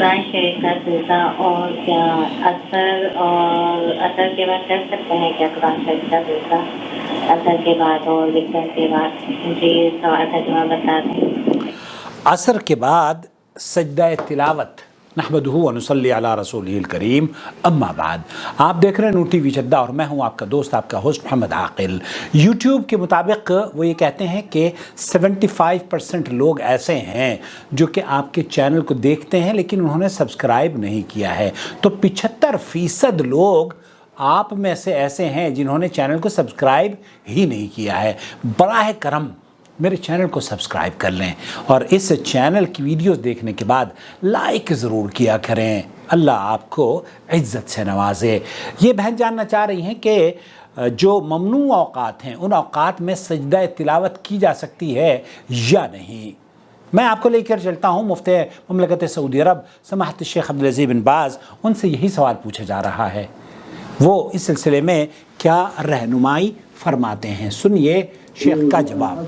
قرآن شریف کا سلسلہ اور کیا اثر کے بعد کر سکتے ہیں کیا قرآن شریف کا سلسلہ اثر کے بعد اور وطر کے بعد؟ مجھے یہ سوال تھا جو آپ بتا دیں۔ عصر کے بعد سجدہ تلاوت نحمدہ و نصلی علی رسولہ الکریم، اما بعد۔ آپ دیکھ رہے ہیں نور ٹی وی جدہ اور میں ہوں آپ کا دوست، آپ کا ہوسٹ محمد عاقل۔ یوٹیوب کے مطابق وہ یہ کہتے ہیں کہ 75% لوگ ایسے ہیں جو کہ آپ کے چینل کو دیکھتے ہیں لیکن انہوں نے سبسکرائب نہیں کیا ہے، تو 75% لوگ آپ میں سے ایسے ہیں جنہوں نے چینل کو سبسکرائب ہی نہیں کیا ہے۔ براہ کرم میرے چینل کو سبسکرائب کر لیں اور اس چینل کی ویڈیوز دیکھنے کے بعد لائک ضرور کیا کریں۔ اللہ آپ کو عزت سے نوازے۔ یہ بہن جاننا چاہ رہی ہیں کہ جو ممنوع اوقات ہیں ان اوقات میں سجدہ تلاوت کی جا سکتی ہے یا نہیں۔ میں آپ کو لے کر چلتا ہوں مفتی مملکت سعودی عرب سماحت الشیخ عبدالعزیز بن باز، ان سے یہی سوال پوچھا جا رہا ہے، وہ اس سلسلے میں کیا رہنمائی فرماتے ہیں، سنیے شیخ کا جواب۔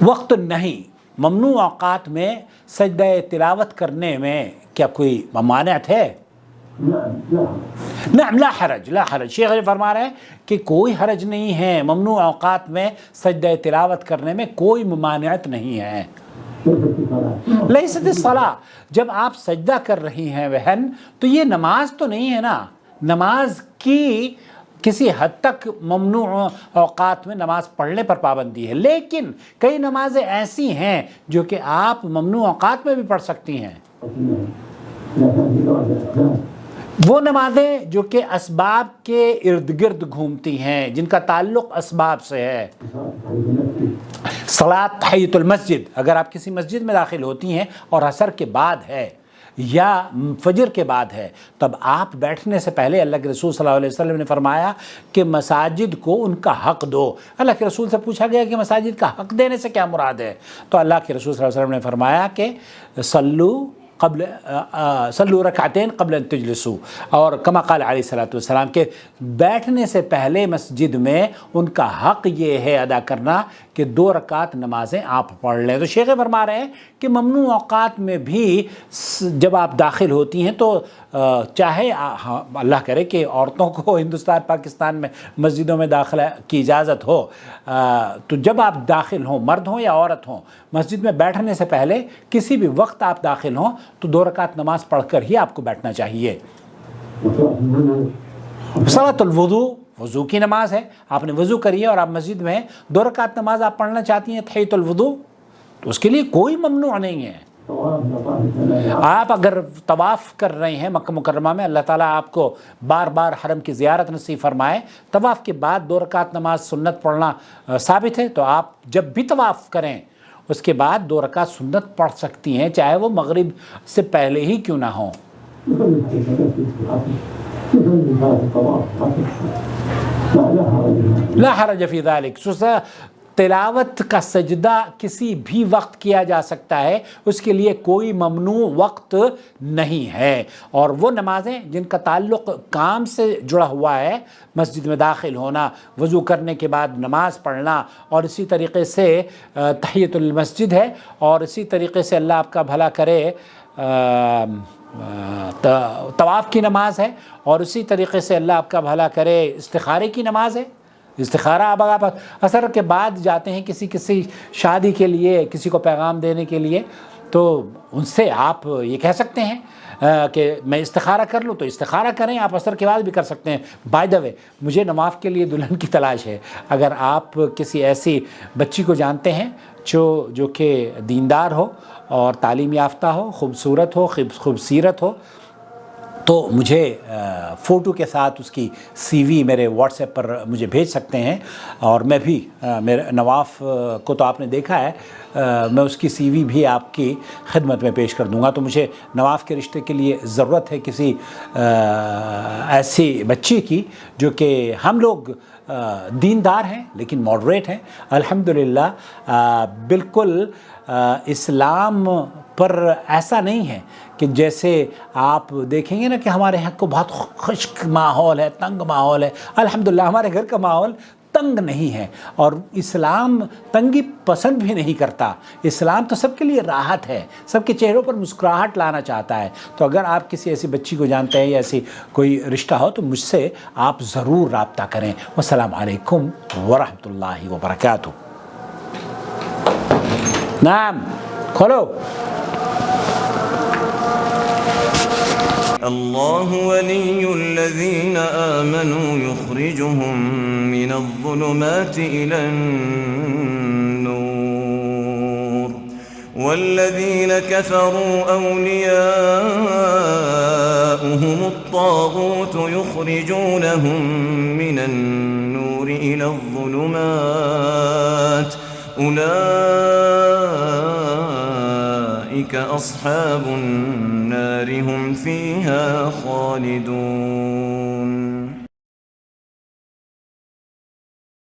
وقت نہیں، ممنوع اوقات میں سجدہ تلاوت کرنے میں کیا کوئی ممانعت ہے؟ نعم لا حرج، لا حرج۔ شیخ فرما رہے ہیں کہ کوئی حرج نہیں ہے، ممنوع اوقات میں سجدہ تلاوت کرنے میں کوئی ممانعت نہیں ہے۔ لیست الصلاۃ، جب آپ سجدہ کر رہی ہیں بہن تو یہ نماز تو نہیں ہے نا، نماز کی کسی حد تک ممنوع اوقات میں نماز پڑھنے پر پابندی ہے، لیکن کئی نمازیں ایسی ہیں جو کہ آپ ممنوع اوقات میں بھی پڑھ سکتی ہیں۔ وہ نمازیں جو کہ اسباب کے ارد گرد گھومتی ہیں، جن کا تعلق اسباب سے ہے۔ صلاۃ تحیۃ المسجد، اگر آپ کسی مسجد میں داخل ہوتی ہیں اور عصر کے بعد ہے یا فجر کے بعد ہے، تب آپ بیٹھنے سے پہلے اللہ کے رسول صلی اللہ علیہ وسلم نے فرمایا کہ مساجد کو ان کا حق دو۔ اللہ کے رسول سے پوچھا گیا کہ مساجد کا حق دینے سے کیا مراد ہے، تو اللہ کے رسول صلی اللہ علیہ وسلم نے فرمایا کہ صلو رکعتین قبل ان تجلسوا، اور کما قال علیہ الصلوۃ والسلام کہ بیٹھنے سے پہلے مسجد میں ان کا حق یہ ہے ادا کرنا کہ 2 رکعت نمازیں آپ پڑھ لیں۔ تو شیخ فرما رہے ہیں کہ ممنوع اوقات میں بھی جب آپ داخل ہوتی ہیں تو چاہے اللہ کرے کہ عورتوں کو ہندوستان پاکستان میں مسجدوں میں داخلہ کی اجازت ہو، تو جب آپ داخل ہوں، مرد ہوں یا عورت ہوں، مسجد میں بیٹھنے سے پہلے کسی بھی وقت آپ داخل ہوں تو 2 رکعت نماز پڑھ کر ہی آپ کو بیٹھنا چاہیے۔ صلاۃ الوضو، وضو کی نماز ہے، آپ نے وضو کری ہے اور آپ مسجد میں 2 رکعت نماز آپ پڑھنا چاہتی ہیں تحیۃ الوضو، تو اس کے لیے کوئی ممنوع نہیں ہے۔ آپ اگر طواف کر رہے ہیں مکہ مکرمہ میں، اللہ تعالیٰ آپ کو بار بار حرم کی زیارت نصیب فرمائے، طواف کے بعد 2 رکعت نماز سنت پڑھنا ثابت ہے، تو آپ جب بھی طواف کریں اس کے بعد 2 رکعت سنت پڑھ سکتی ہیں، چاہے وہ مغرب سے پہلے ہی کیوں نہ ہوں۔ لا حرج فی ذلک، تلاوت کا سجدہ کسی بھی وقت کیا جا سکتا ہے، اس کے لیے کوئی ممنوع وقت نہیں ہے۔ اور وہ نمازیں جن کا تعلق کام سے جڑا ہوا ہے، مسجد میں داخل ہونا، وضو کرنے کے بعد نماز پڑھنا، اور اسی طریقے سے تحیۃ المسجد ہے، اور اسی طریقے سے اللہ آپ کا بھلا کرے طواف کی نماز ہے، اور اسی طریقے سے اللہ آپ کا بھلا کرے استخارے کی نماز ہے۔ استخارہ اب آپ عصر کے بعد جاتے ہیں کسی شادی کے لیے، کسی کو پیغام دینے کے لیے، تو ان سے آپ یہ کہہ سکتے ہیں کہ میں استخارہ کر لوں، تو استخارہ کریں، آپ عصر کے بعد بھی کر سکتے ہیں۔ بائی دا وے، مجھے نواف کے لیے دلہن کی تلاش ہے، اگر آپ کسی ایسی بچی کو جانتے ہیں جو کہ دیندار ہو اور تعلیم یافتہ ہو، خوبصورت ہو، خوبصیرت ہو، تو مجھے فوٹو کے ساتھ اس کی سی وی میرے واٹس ایپ پر مجھے بھیج سکتے ہیں، اور میں بھی میرے نواف کو تو آپ نے دیکھا ہے، میں اس کی سی وی بھی آپ کی خدمت میں پیش کر دوں گا۔ تو مجھے نواف کے رشتے کے لیے ضرورت ہے کسی ایسی بچی کی جو کہ ہم لوگ دیندار ہیں لیکن ماڈریٹ ہیں، الحمدللہ۔ بالکل اسلام پر ایسا نہیں ہے کہ جیسے آپ دیکھیں گے نا کہ ہمارے یہاں کو بہت خشک ماحول ہے، تنگ ماحول ہے۔ الحمدللہ ہمارے گھر کا ماحول تنگ نہیں ہے، اور اسلام تنگی پسند بھی نہیں کرتا۔ اسلام تو سب کے لیے راحت ہے، سب کے چہروں پر مسکراہٹ لانا چاہتا ہے۔ تو اگر آپ کسی ایسی بچی کو جانتے ہیں یا ایسی کوئی رشتہ ہو تو مجھ سے آپ ضرور رابطہ کریں۔ والسلام علیکم ورحمۃ اللہ وبرکاتہ۔ نعم کھولو۔ الله ولي الذين آمنوا يخرجهم من الظلمات إلى النور والذين كفروا أولياؤهم الطاغوت يخرجونهم من النور إلى الظلمات أولئك أصحاب النار هم فيها خالدون